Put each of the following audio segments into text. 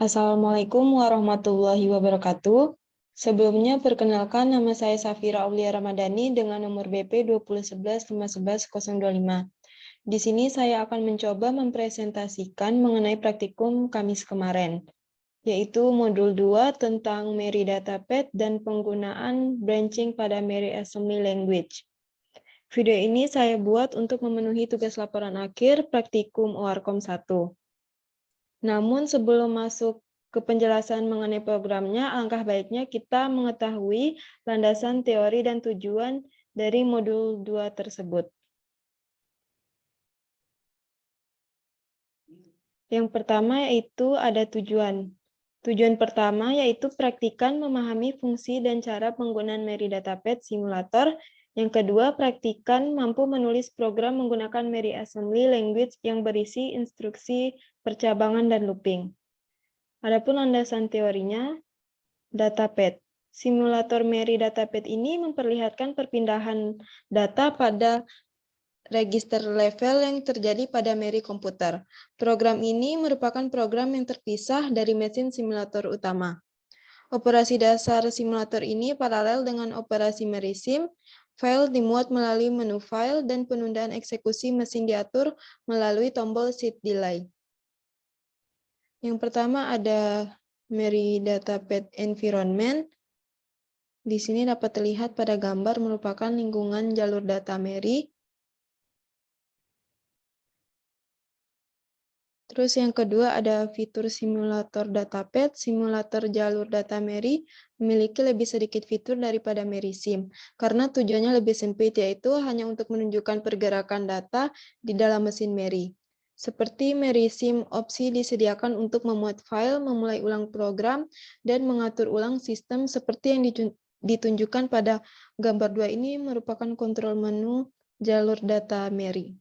Assalamualaikum warahmatullahi wabarakatuh. Sebelumnya, perkenalkan nama saya Safira Aulia Ramadhani dengan nomor BP 2011-511-025. Di sini saya akan mencoba mempresentasikan mengenai praktikum Kamis kemarin, yaitu modul 2 tentang Mary Datapad dan penggunaan branching pada Mary Assembly Language. Video ini saya buat untuk memenuhi tugas laporan akhir praktikum OARCOM 1. Namun sebelum masuk ke penjelasan mengenai programnya, alangkah baiknya kita mengetahui landasan teori dan tujuan dari modul 2 tersebut. Yang pertama yaitu ada tujuan. Tujuan pertama yaitu praktikan memahami fungsi dan cara penggunaan Mary Datapad simulator. Yang kedua, praktikan mampu menulis program menggunakan Mary Assembly Language yang berisi instruksi, percabangan, dan looping. Adapun landasan teorinya, Datapad. Simulator Mary Datapad ini memperlihatkan perpindahan data pada register level yang terjadi pada Mary komputer. Program ini merupakan program yang terpisah dari mesin simulator utama. Operasi dasar simulator ini paralel dengan operasi Mary Sim. File dimuat melalui menu file dan penundaan eksekusi mesin diatur melalui tombol Shift Delay. Yang pertama ada Mary Datapad Environment. Di sini dapat terlihat pada gambar merupakan lingkungan jalur data Mary. Terus yang kedua ada fitur simulator Datapad. Simulator jalur data Mary memiliki lebih sedikit fitur daripada Mary Sim, karena tujuannya lebih sempit, yaitu hanya untuk menunjukkan pergerakan data di dalam mesin Mary. Seperti Mary Sim, opsi disediakan untuk memuat file, memulai ulang program, dan mengatur ulang sistem seperti yang ditunjukkan pada gambar 2 ini merupakan kontrol menu jalur data Mary.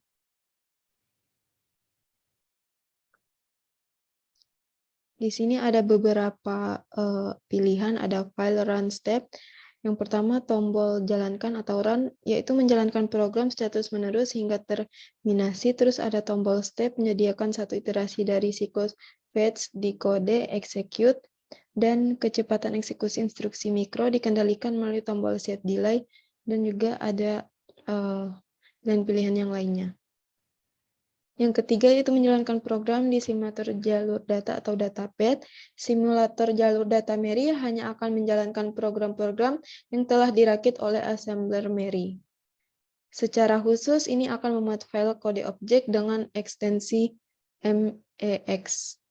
Di sini ada beberapa pilihan, ada file run step. Yang pertama tombol jalankan atau run, yaitu menjalankan program status menerus hingga terminasi. Terus ada tombol step, menyediakan satu iterasi dari siklus fetch, decode, execute, dan kecepatan eksekusi instruksi mikro dikendalikan melalui tombol set delay, dan juga ada pilihan yang lainnya. Yang ketiga yaitu menjalankan program di simulator jalur data atau Datapad. Simulator jalur data Mary hanya akan menjalankan program-program yang telah dirakit oleh assembler Mary. Secara khusus, ini akan memuat file kode objek dengan ekstensi MEX.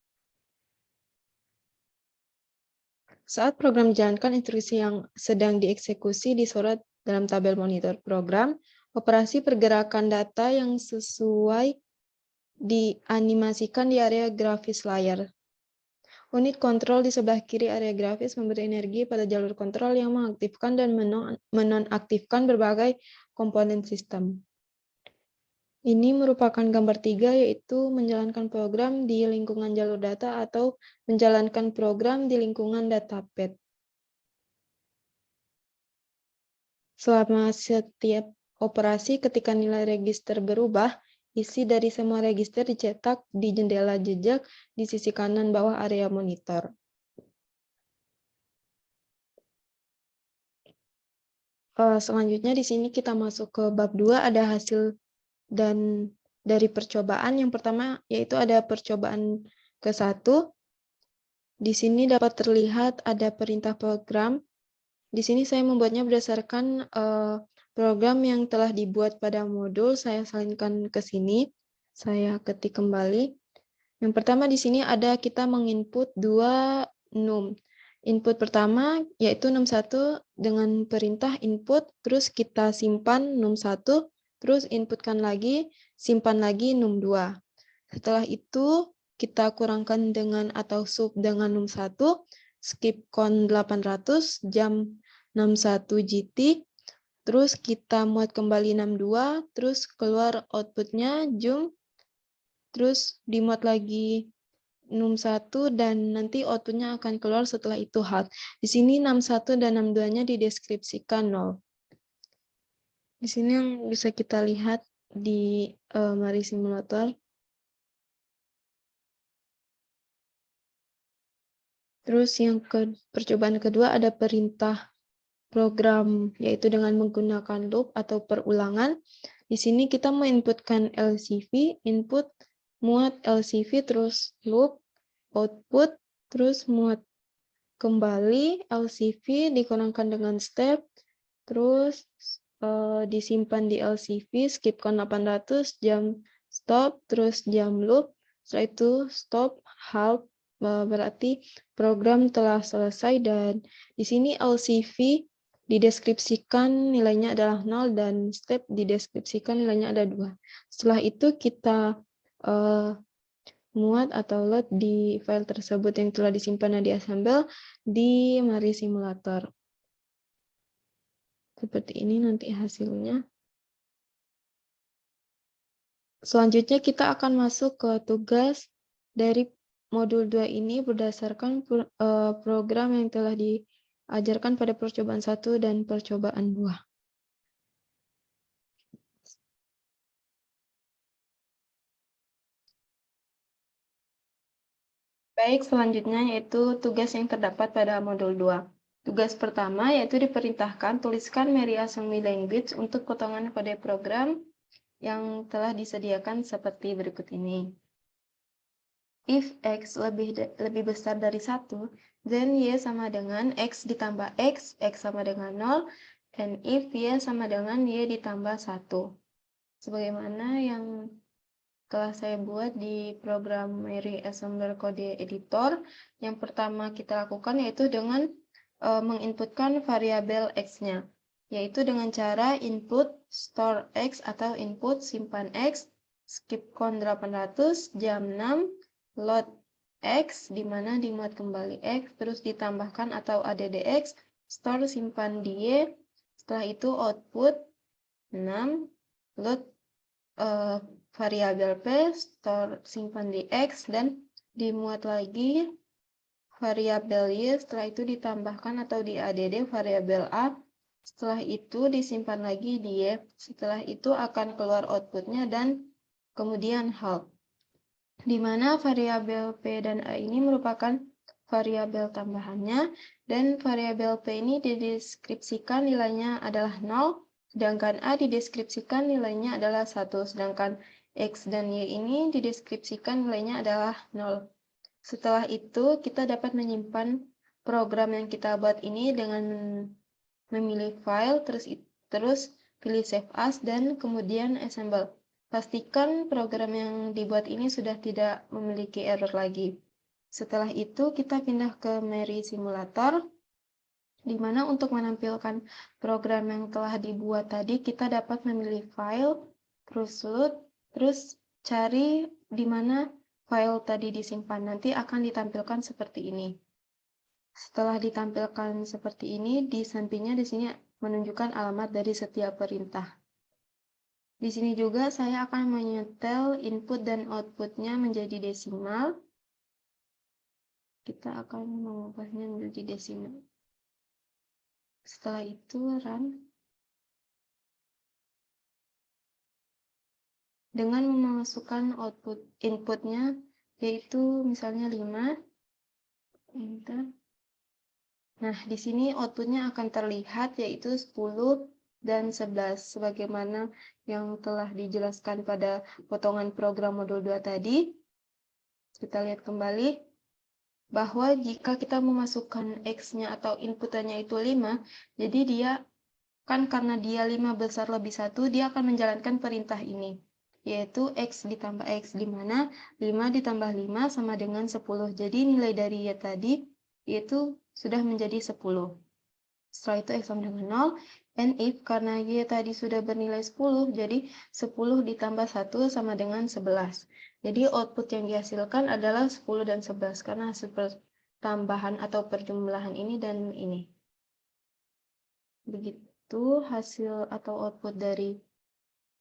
Saat program dijalankan, instruksi yang sedang dieksekusi disorot dalam tabel monitor program. Operasi pergerakan data yang sesuai dianimasikan di area grafis layar. Unit kontrol di sebelah kiri area grafis memberi energi pada jalur kontrol yang mengaktifkan dan menonaktifkan berbagai komponen sistem. Ini merupakan gambar 3, yaitu menjalankan program di lingkungan jalur data atau menjalankan program di lingkungan Datapad. Selama setiap operasi, ketika nilai register berubah, isi dari semua register dicetak di jendela jejak di sisi kanan bawah area monitor. Selanjutnya di sini kita masuk ke bab 2, ada hasil dan dari percobaan. Yang pertama yaitu ada percobaan ke-1. Di sini dapat terlihat ada perintah program. Di sini saya membuatnya berdasarkan program yang telah dibuat pada modul. Saya salinkan ke sini. Saya ketik kembali. Yang pertama di sini ada kita menginput 2 num. Input pertama yaitu num1 dengan perintah input, terus kita simpan num1, terus inputkan lagi, simpan lagi num2. Setelah itu kita kurangkan dengan atau sub dengan num1, skip con 800, jam 61 GT, terus kita muat kembali 62, terus keluar outputnya jum, terus dimuat lagi num1 dan nanti outputnya akan keluar setelah itu halt. Di sini num1 dan num2-nya dideskripsikan 0. Di sini yang bisa kita lihat di Mary Simulator. Terus yang percobaan kedua ada perintah program, yaitu dengan menggunakan loop atau perulangan. Di sini kita menginputkan LCV, input, muat LCV, terus loop, output, terus muat kembali LCV dikurangkan dengan step, terus disimpan di LCV, skip count 800, jam stop, terus jam loop, setelah itu stop, halt, berarti program telah selesai, dan di sini LCV dideskripsikan nilainya adalah 0 dan step dideskripsikan nilainya ada 2. Setelah itu kita muat atau load di file tersebut yang telah disimpan dan diassemble di Mari Simulator. Seperti ini nanti hasilnya. Selanjutnya kita akan masuk ke tugas dari modul 2 ini berdasarkan program yang telah diajarkan pada percobaan 1 dan percobaan 2. Baik, selanjutnya yaitu tugas yang terdapat pada modul 2. Tugas pertama yaitu diperintahkan tuliskan Mary Assembly Language untuk potongan kode program yang telah disediakan seperti berikut ini. If X lebih besar dari 1, then Y sama dengan X ditambah X sama dengan 0, and if Y sama dengan Y ditambah 1. Sebagaimana yang telah saya buat di program Mary Assembler Code Editor, yang pertama kita lakukan yaitu dengan menginputkan variabel X-nya, yaitu dengan cara input store X atau input simpan X, skip count 800, jam 6, load X, di mana dimuat kembali X, terus ditambahkan atau addx, store simpan Y, setelah itu output 6, load variabel P, store simpan di X, dan dimuat lagi variabel Y, setelah itu ditambahkan atau di-add variabel A, setelah itu disimpan lagi di Y, setelah itu akan keluar outputnya dan kemudian halt. Di mana variabel P dan A ini merupakan variabel tambahannya, dan variabel P ini dideskripsikan nilainya adalah 0, sedangkan A dideskripsikan nilainya adalah 1, sedangkan X dan Y ini dideskripsikan nilainya adalah 0. Setelah itu, kita dapat menyimpan program yang kita buat ini dengan memilih file, terus pilih save as, dan kemudian assemble. Pastikan program yang dibuat ini sudah tidak memiliki error lagi. Setelah itu, kita pindah ke Mary Simulator, di mana untuk menampilkan program yang telah dibuat tadi, kita dapat memilih file, terus load, terus cari di mana file tadi disimpan. Nanti akan ditampilkan seperti ini. Setelah ditampilkan seperti ini, di sampingnya di sini menunjukkan alamat dari setiap perintah. Di sini juga saya akan menyetel input dan outputnya menjadi desimal. Kita akan mengubahnya menjadi desimal. Setelah itu run. Dengan memasukkan inputnya, yaitu misalnya 5. Enter. Nah, di sini outputnya akan terlihat yaitu 10 dan 11, sebagaimana yang telah dijelaskan pada potongan program modul 2 tadi. Kita lihat kembali bahwa jika kita memasukkan X-nya atau inputannya itu 5, jadi dia karena dia 5 besar lebih 1, dia akan menjalankan perintah ini, yaitu X ditambah X, di mana 5 ditambah 5 sama dengan 10. Jadi nilai dari Y tadi yaitu sudah menjadi 10. Setelah itu X sama dengan 0, and if karena Y tadi sudah bernilai 10, jadi 10 ditambah 1 sama dengan 11. Jadi output yang dihasilkan adalah 10 dan 11, karena hasil tambahan atau perjumlahan ini dan ini. Begitu hasil atau output dari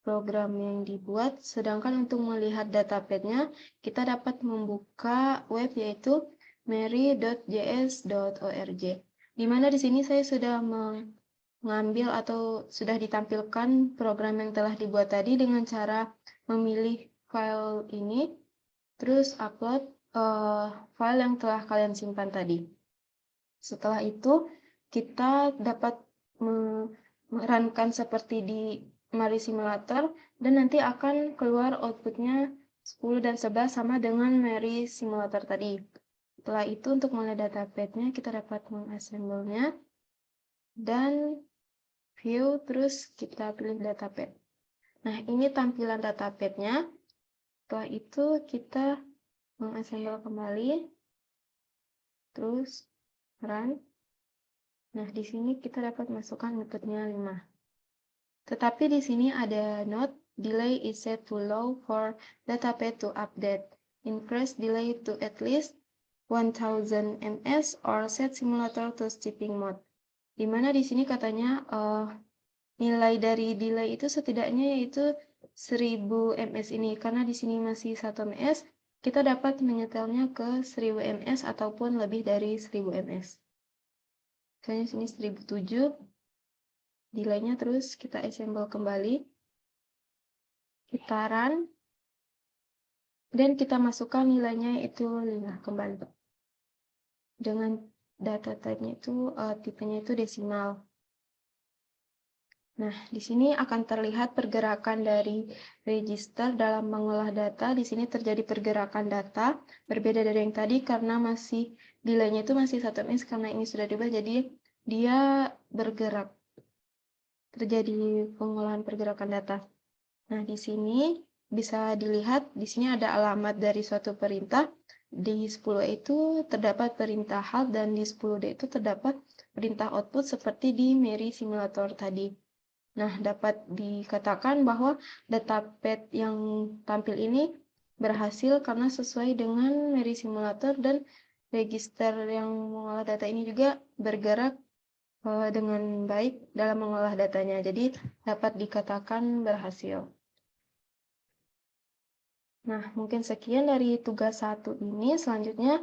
program yang dibuat. Sedangkan untuk melihat datapadnya, kita dapat membuka web yaitu mary.js.org. Di mana di sini saya sudah mengambil atau sudah ditampilkan program yang telah dibuat tadi dengan cara memilih file ini, terus upload, file yang telah kalian simpan tadi. Setelah itu, kita dapat merankan seperti di Mari Simulator, dan nanti akan keluar outputnya 10 dan 11 sama dengan Mari Simulator tadi. Setelah itu, untuk mulai datapad-nya, kita dapat mengassemble-nya, dan view, terus kita pilih datapad. Nah, ini tampilan datapad-nya. Setelah itu, kita mengassemble kembali, terus run. Nah, di sini kita dapat masukkan metodenya 5. Tetapi di sini ada note, delay is set to low for datapad to update. Increase delay to at least 1000 ms or set simulator to skipping mode. Dimana di sini katanya nilai dari delay itu setidaknya yaitu 1000 ms ini. Karena di sini masih 1 ms, kita dapat menyetelnya ke 1000 ms ataupun lebih dari 1000 ms. Misalnya sini 1007, delaynya, terus kita assemble kembali, kita run, dan kita masukkan nilainya itu 5 kembali. Dengan data type-nya itu, tipenya itu desimal. Nah, di sini akan terlihat pergerakan dari register dalam mengolah data. Di sini terjadi pergerakan data, berbeda dari yang tadi karena masih delaynya itu masih 1 ms, karena ini sudah diubah, jadi dia bergerak. Terjadi pengolahan pergerakan data. Nah, di sini bisa dilihat, di sini ada alamat dari suatu perintah. Di 10 itu terdapat perintah halt, dan di 10D itu terdapat perintah output seperti di Mari Simulator tadi. Nah, dapat dikatakan bahwa datapad yang tampil ini berhasil karena sesuai dengan Mari Simulator, dan register yang mengolah data ini juga bergerak dengan baik dalam mengolah datanya. Jadi, dapat dikatakan berhasil. Nah, mungkin sekian dari tugas 1 ini. Selanjutnya,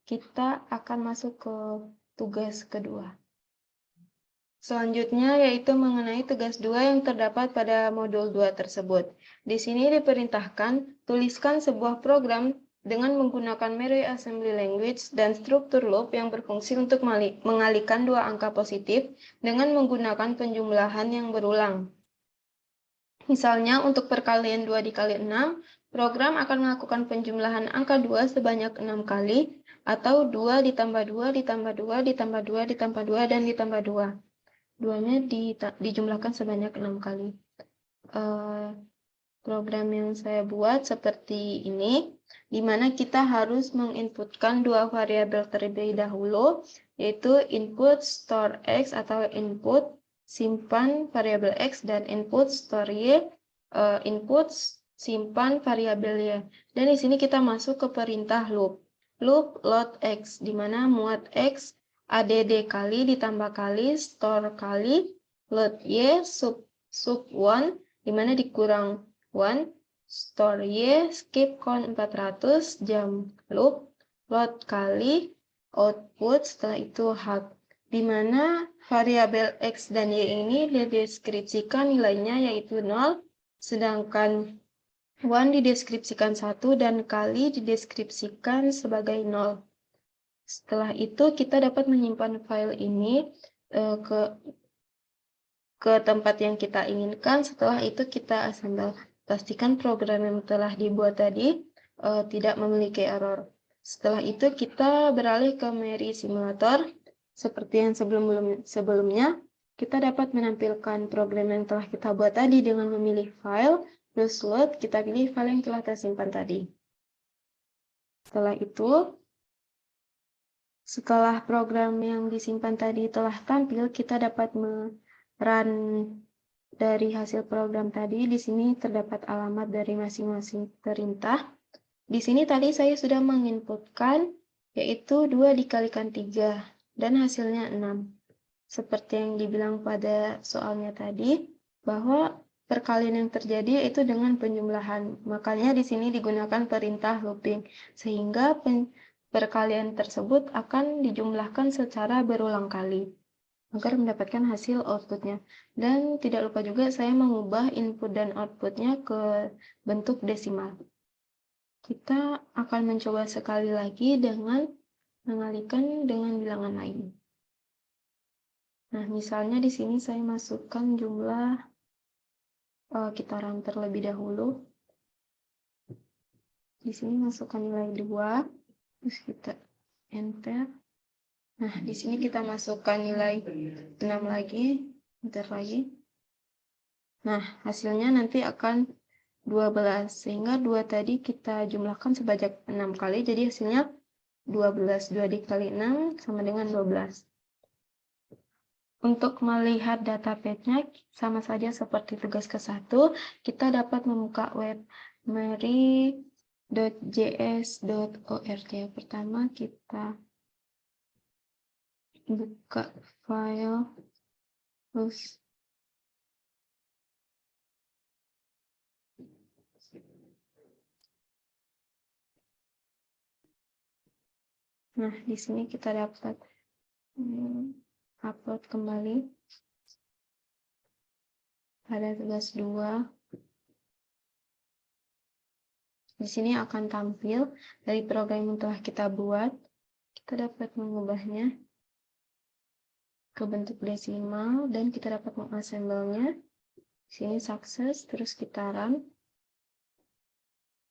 kita akan masuk ke tugas kedua. Selanjutnya, yaitu mengenai tugas 2 yang terdapat pada modul 2 tersebut. Di sini diperintahkan, tuliskan sebuah program dengan menggunakan Mari Assembly Language dan struktur loop yang berfungsi untuk mengalihkan dua angka positif dengan menggunakan penjumlahan yang berulang. Misalnya, untuk perkalian 2 dikali 6, program akan melakukan penjumlahan angka 2 sebanyak 6 kali, atau 2 ditambah 2 ditambah 2 ditambah 2 ditambah 2 dan ditambah 2. Duanya dijumlahkan sebanyak 6 kali. Program yang saya buat seperti ini, di mana kita harus menginputkan dua variabel terlebih dahulu, yaitu input store x atau input simpan variabel x, dan input store y, input simpan variabel y. Dan di sini kita masuk ke perintah loop. Loop load x, di mana muat x add kali ditambah kali store kali load y sub 1, di mana dikurang 1, store y, skip count 400, jam loop, load kali, output, setelah itu halt. Di mana variabel x dan y ini dideskripsikan nilainya yaitu 0, sedangkan 1 dideskripsikan 1 dan kali dideskripsikan sebagai 0. Setelah itu kita dapat menyimpan file ini ke tempat yang kita inginkan. Setelah itu kita assemble. Pastikan program yang telah dibuat tadi tidak memiliki error. Setelah itu kita beralih ke Mari Simulator. Seperti yang sebelumnya, kita dapat menampilkan program yang telah kita buat tadi dengan memilih file, terus load, kita pilih file yang telah tersimpan tadi. Setelah itu, setelah program yang disimpan tadi telah tampil, kita dapat run dari hasil program tadi. Di sini terdapat alamat dari masing-masing perintah. Di sini tadi saya sudah menginputkan yaitu 2 dikalikan 3 dan hasilnya 6. Seperti yang dibilang pada soalnya tadi, bahwa perkalian yang terjadi itu dengan penjumlahan. Makanya di sini digunakan perintah looping, sehingga perkalian tersebut akan dijumlahkan secara berulang kali agar mendapatkan hasil outputnya. Dan tidak lupa juga saya mengubah input dan outputnya ke bentuk desimal. Kita akan mencoba sekali lagi dengan mengalihkan dengan bilangan lain. Nah, misalnya di sini saya masukkan jumlah, kita run terlebih dahulu. Di sini masukkan nilai 2, terus kita enter. Nah, di sini kita masukkan nilai 6 lagi, enter lagi. Nah, hasilnya nanti akan 12, sehingga 2 tadi kita jumlahkan sebanyak 6 kali, jadi hasilnya 12. 2 dikali 6 sama dengan 12. Untuk melihat data page-nya sama saja seperti tugas ke-1, kita dapat membuka web mary.js.org. Pertama kita buka file, terus nah, di sini kita dapat upload kembali pada tugas 2. Di sini akan tampil dari program yang telah kita buat. Kita dapat mengubahnya ke bentuk desimal dan kita dapat mengassemble-nya. Di sini sukses, terus kita run.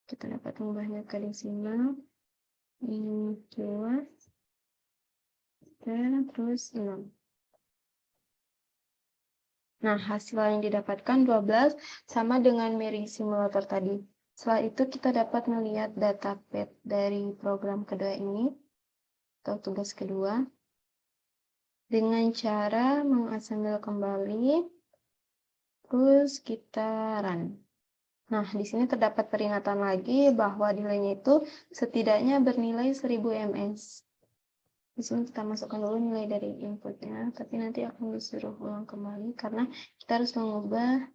Kita dapat mengubahnya ke desimal. Ini 2. Terus 6. Nah, hasil yang didapatkan 12 sama dengan Mary Simulator tadi. Setelah itu kita dapat melihat data pad dari program kedua ini, atau tugas kedua, dengan cara mengassemble kembali, terus kita run. Nah, di sini terdapat peringatan lagi bahwa nilainya itu setidaknya bernilai 1000 ms. Di sini kita masukkan dulu nilai dari inputnya, tapi nanti akan disuruh ulang kembali karena kita harus mengubah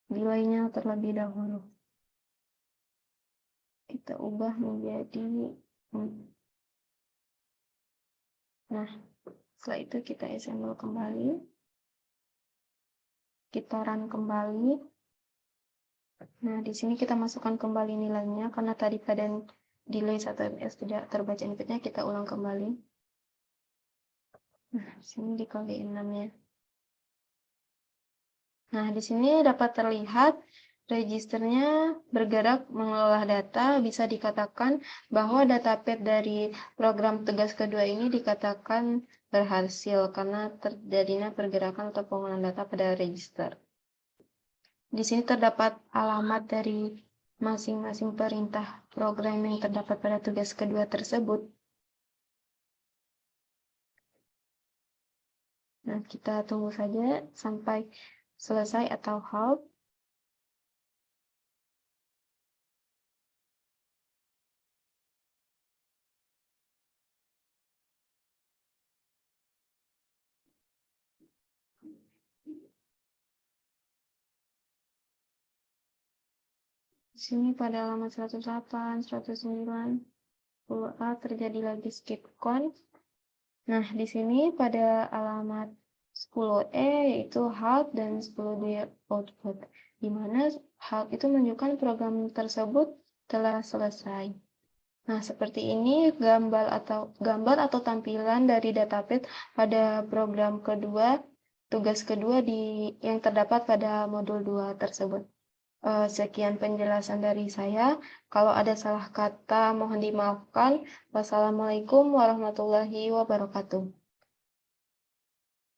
nilainya terlebih dahulu. Kita ubah menjadi nah, setelah itu kita assemble kembali. Kita run kembali. Nah, di sini kita masukkan kembali nilainya karena tadi pada delay 1 ms tidak terbaca inputnya, kita ulang kembali. Nah, di sini dikali 6-nya. Nah, di sini dapat terlihat registernya bergerak mengolah data. Bisa dikatakan bahwa data pad dari program tugas kedua ini dikatakan berhasil karena terjadinya pergerakan atau pengolahan data pada register. Di sini terdapat alamat dari masing-masing perintah program yang terdapat pada tugas kedua tersebut. Nah, kita tunggu saja sampai selesai atau halt. Di sini pada halaman 108, 109, 10A terjadi lagi skip count. Nah, di sini pada alamat 10E yaitu halt dan 10D output, di mana halt itu menunjukkan program tersebut telah selesai. Nah, seperti ini gambar atau tampilan dari datapad pada program kedua, tugas kedua yang terdapat pada modul 2 tersebut. Sekian penjelasan dari saya. Kalau ada salah kata, mohon dimaafkan. Wassalamualaikum warahmatullahi wabarakatuh.